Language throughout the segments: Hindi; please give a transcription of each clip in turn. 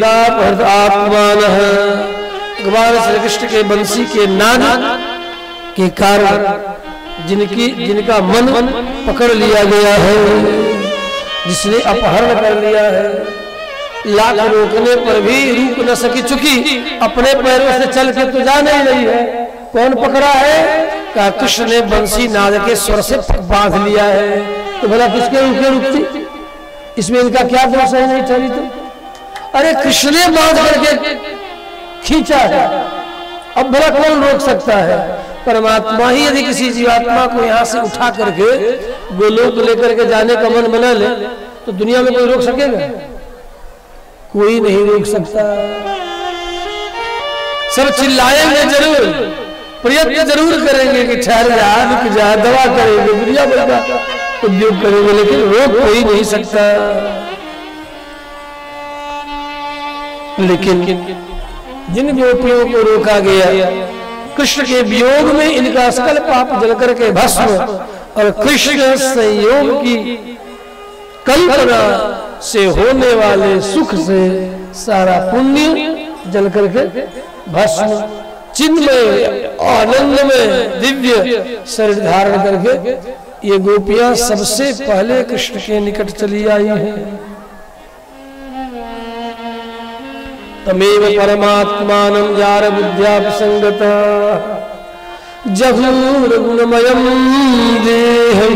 आत्मान भगवान श्री कृष्ण के बंसी के नाद के कारण जिनका मन पकड़ लिया गया है, जिसने अपहरण कर लिया है, लाख रोकने पर भी रुक न सकी, चुकी अपने पैरों से चल के तो जा नहीं रही है। कौन पकड़ा है? कहा कृष्ण ने बंसी नाद के स्वर से बांध लिया है। तो भला किसके रुके रुकती? इसमें इनका क्या दोष है? नहीं ठहरी तो अरे कृष्ण ने बांध करके खींचा है, अब भला कौन रोक सकता है? परमात्मा ही यदि किसी जीवात्मा को यहाँ से उठा करके गोलोक लेकर के जाने का मन बना ले तो दुनिया में कोई रोक सकेगा? कोई नहीं रोक सकता। सब चिल्लाएंगे जरूर, प्रयत्न जरूर करेंगे कि ठहर जा, रुक जा, दवा करेंगे, दुनिया भर का उद्योग करेंगे, लेकिन रोक कोई नहीं सकता। लेकिन जिन गोपियों को रोका गया, कृष्ण के वियोग में इनका सकल पाप जल करके भस्म और कृष्ण संयोग की कल्पना से होने वाले सुख से सारा पुण्य जल करके भस्म, चिन्मय आनंद में दिव्य शरीर धारण करके ये गोपियां सबसे पहले कृष्ण के निकट चली आई हैं। तमेव परमात्मानं जार बुद्ध्या संगता जहूर गुणमयं देहं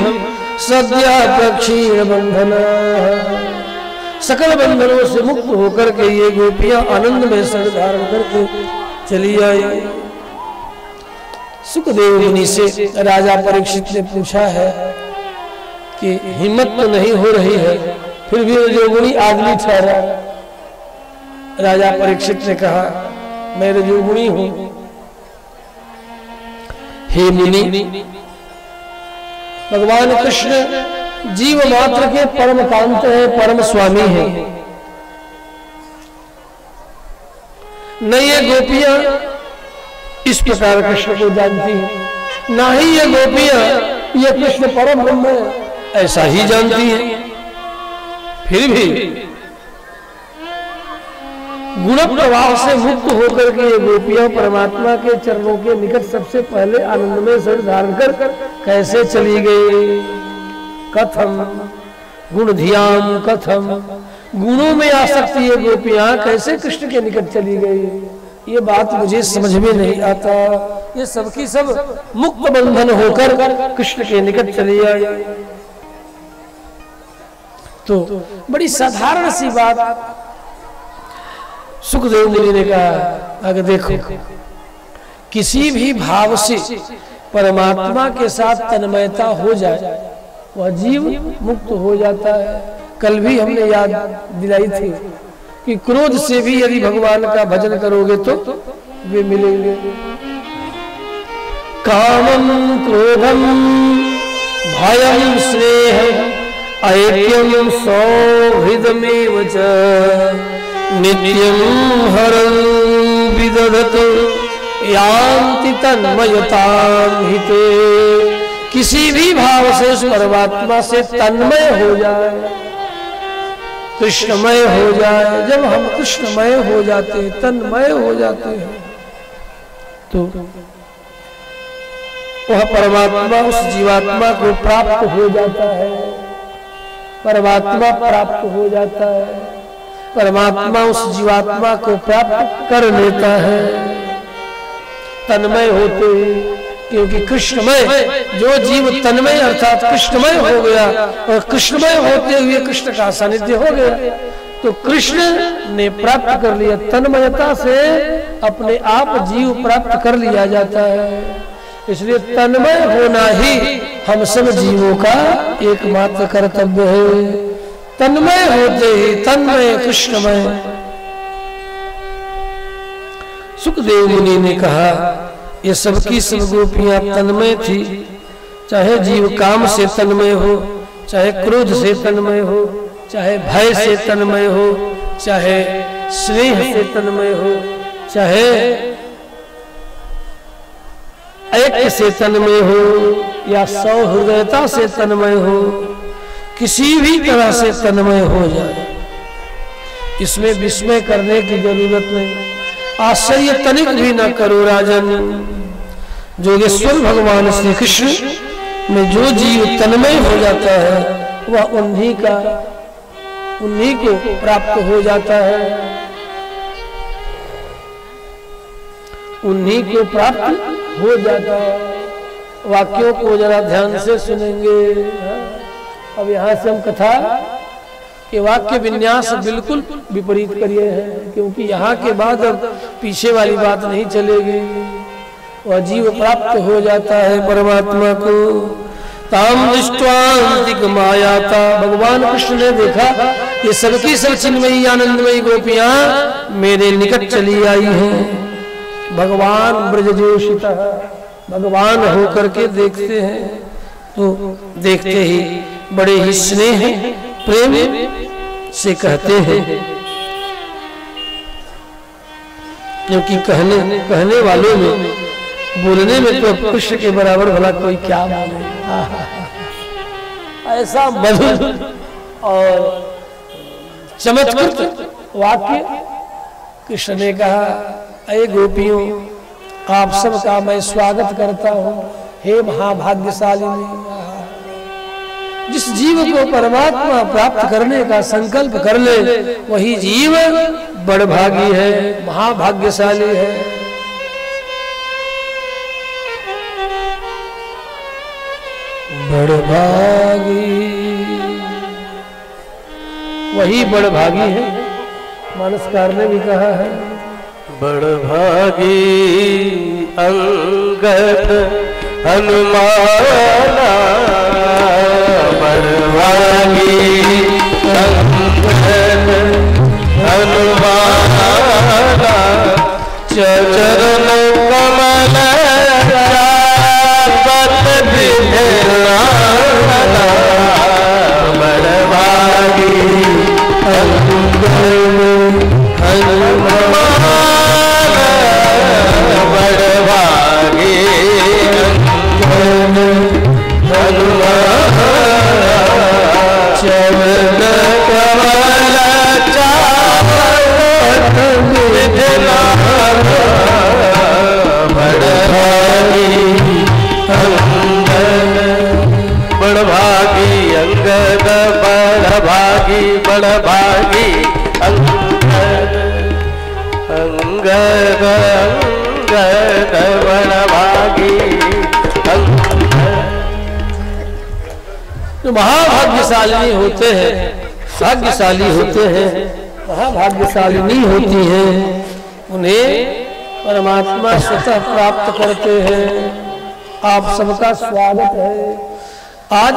सद्या प्रक्षीण बंधना। सकल बंधनों से मुक्त होकर के ये गोपियां आनंद में शरीर धारण करके चली आई। सुखदेव मुनि से राजा परीक्षित ने पूछा है कि हिम्मत तो नहीं हो रही है, फिर भी रजोगुणी आदमी ठहरा। राजा परीक्षित ने कहा मैं रजोगुणी हूं। हे मुनि, भगवान कृष्ण जीव मात्र के परम कांत है, परम स्वामी है। न ये गोपियां इस प्रकार कृष्ण को जानती हैं, ना ही ये गोपियां ये कृष्ण परम ब्रह्म है ऐसा ही जानती हैं। फिर भी गुण प्रवाह से मुक्त होकर के ये गोपियां परमात्मा के चरणों के निकट सबसे पहले आनंद में शरीर धारण कर कैसे चली गई? कथम गुण ध्यान कथम, गुणों में आसक्ति ये गोपियां कैसे कृष्ण के निकट चली गई? ये बात मुझे समझ में नहीं आता। ये सबकी सब मुक्त बंधन होकर कृष्ण के निकट चली आई। तो बड़ी साधारण सी बात सुखदेव मुनि ने कहा, अगर देखो किसी भी भाव से परमात्मा के साथ तन्मयता हो जाए वह जीव मुक्त हो जाता है। कल भी हमने याद दिलाई थी कि क्रोध से भी यदि भगवान का भजन करोगे तो वे मिलेंगे। कामं क्रोधं भयं स्नेह ऐक्यं सौहृदमेव च नित्यं हरं विदधतु यान्ति तन्मयतां हिते। किसी भी भाव से उस परमात्मा से तन्मय हो जाए, कृष्णमय हो जाए। जब हम कृष्णमय हो जाते हैं, तन्मय हो जाते हैं, तो वह परमात्मा उस जीवात्मा को प्राप्त हो जाता है। परमात्मा प्राप्त हो जाता है, परमात्मा उस जीवात्मा को प्राप्त कर लेता है। तन्मय होते हैं, क्योंकि कृष्णमय जो जीव तन्मय अर्थात कृष्णमय हो गया और कृष्णमय होते हुए कृष्ण का सानिध्य हो गया, तो कृष्ण ने प्राप्त कर लिया। तन्मयता से अपने आप जीव प्राप्त कर लिया जाता है। इसलिए तन्मय होना ही हम सब जीवों का एकमात्र कर्तव्य है। तन्मय होते ही तन्मय कृष्णमय। सुखदेव मुनि ने कहा ये सबकी सब गोपियां तन्मय थी, चाहे जीव काम से तन्मय हो, चाहे क्रोध से तन्मय हो, चाहे भय से तन्मय हो, चाहे स्नेह से तन्मय हो, चाहे ऐक्य से तन्मय हो या सौहृदयता से तन्मय हो, किसी भी तरह से तन्मय हो जाए। इसमें विस्मय करने की जरूरत नहीं, आश्चर्य तनिक भी न करो राजन। जोगेश्वर भगवान श्री कृष्ण में जो जीव तन्मय हो जाता है वह उन्हीं को प्राप्त हो जाता है, उन्हीं को प्राप्त हो जाता है। वाक्यों को जरा ध्यान से सुनेंगे। अब यहाँ से हम कथा के वाक्य विन्यास बिल्कुल विपरीत करिए हैं, क्योंकि यहाँ के बाद अब पीछे वाली बात नहीं चलेगी। वह जीव प्राप्त हो जाता है परमात्मा को। ताम दृष्टांतिक मायाता, भगवान कृष्ण ने देखा ये सबकी सब चिन्मयी आनंदमयी गोपियां मेरे निकट चली आई हैं। भगवान ब्रजजोषिता, भगवान होकर के देखते हैं तो देखते ही बड़े ही स्नेह प्रेम से कहते हैं, क्योंकि कहने वालों में, बोलने में तो कृष्ण के बराबर भला कोई क्या बोले। ऐसा मधुर और चमत्कृत वाक्य कृष्ण ने कहा, अये गोपियों, आप सबका मैं स्वागत करता हूँ। हे महाभाग्यशालिनी, जिस जीव को परमात्मा प्राप्त करने का संकल्प कर ले वही जीव बड़भागी है, महाभाग्यशाली है। बड़भागी वही बड़भागी है। मानसकार ने भी कहा है, बड़भागी अंगद हनुमाना, बड़भागी अंगद हनुमाना, चरण कमल चापत विधना, बड़भागी अंगद हनुमाना, बड़भागी चरण कमल चापत विधना, बड़भागी अंगद, बड़भागी अंगद, बड़भागी बड़भागी अंगद, अंगद अंगद बड़भागी अंगद। जो महाभाग्यशाली होते हैं, भाग्यशाली होते हैं, महाभाग्यशालिनी होती हैं, उन्हें परमात्मा स्वतः प्राप्त करते हैं। आप सबका स्वागत है। आज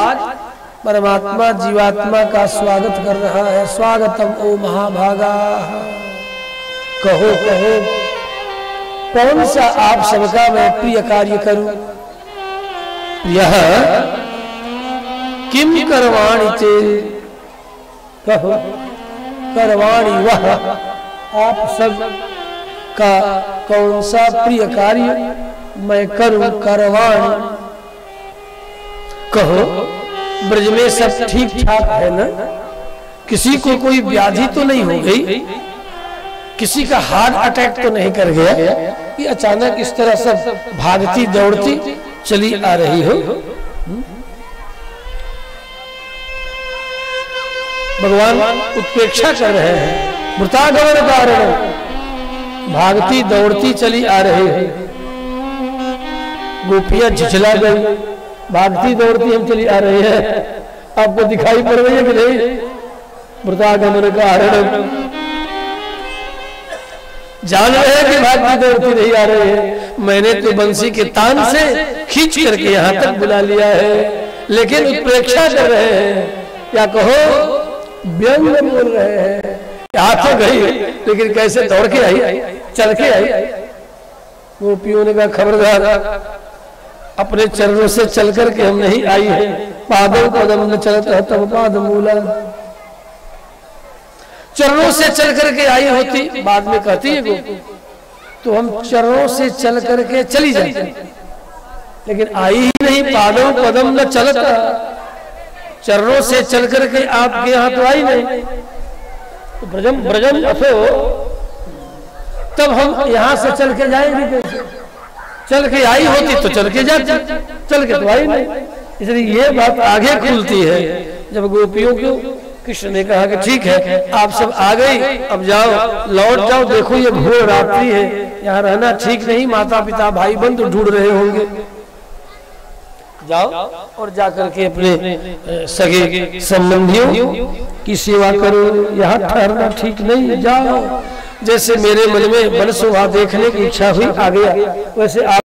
परमात्मा जीवात्मा का स्वागत कर रहा है। स्वागतम ओ महाभागा, कहो कहो कौन सा आप सबका मैं प्रिय कार्य करूं। यह किम करवाणी ते, कहो करवाणी वह आप सब का कौन सा प्रिय कार्य मैं करूं। करवाणी, कहो ब्रज में सब ठीक ठाक है ना, किसी को कोई व्याधि तो नहीं हो गई, किसी का हार्ट अटैक तो नहीं कर गया कि अचानक इस तरह सब भागती दौड़ती चली आ रही हो। भगवान उत्प्रेक्षा कर रहे हैं। मृतागमन कारण भागती दौड़ती चली आ रही है। गोपियां झिझला गई, भागती दौड़ती हम चली आ रही है। आपको दिखाई पड़ रही है कि नहीं? मृतागमन कारण जान रहे हैं कि भागती दौड़ती नहीं आ रही है। मैंने तो बंसी के तान से खींच करके यहाँ तक बुला लिया है, लेकिन उत्प्रेक्षा कर रहे हैं, या कहो व्यंग बोल रहे हैं। यहाँ तो गई लेकिन कैसे दौड़ के आई, चल के आई। गोपियों ने कहा खबरदार, अपने चरणों से चल करके हम नहीं आई है। पादों पदम न चलता तब पाद मूला, चरणों से चल करके आई होती, बाद में कहती है गोपी, तो हम चरणों से चल करके चली जाती, लेकिन आई ही नहीं। पादों पदम न चलता, चरणों से चल करके आपके यहाँ तो आई नहीं। तो ब्रजम ब्रजम अथो, तब हम यहाँ से चल के जाएंगे कैसे? चल के आई होती तो चल के जाती, चल के तो आई नहीं। इसलिए ये बात आगे खुलती है जब गोपियों को कृष्ण ने कहा कि ठीक है आप सब आ गई, अब जाओ लौट जाओ, देखो ये घोर रात्रि है, यहाँ रहना ठीक नहीं, माता पिता भाई बंधु ढूंढ रहे होंगे, जाओ और जाकर के अपने सगे संबंधियों की सेवा करो, यहाँ ठहरना ठीक नहीं, जाओ। जैसे मेरे मन में बनसुहा देखने की इच्छा हुई आ गया, वैसे आप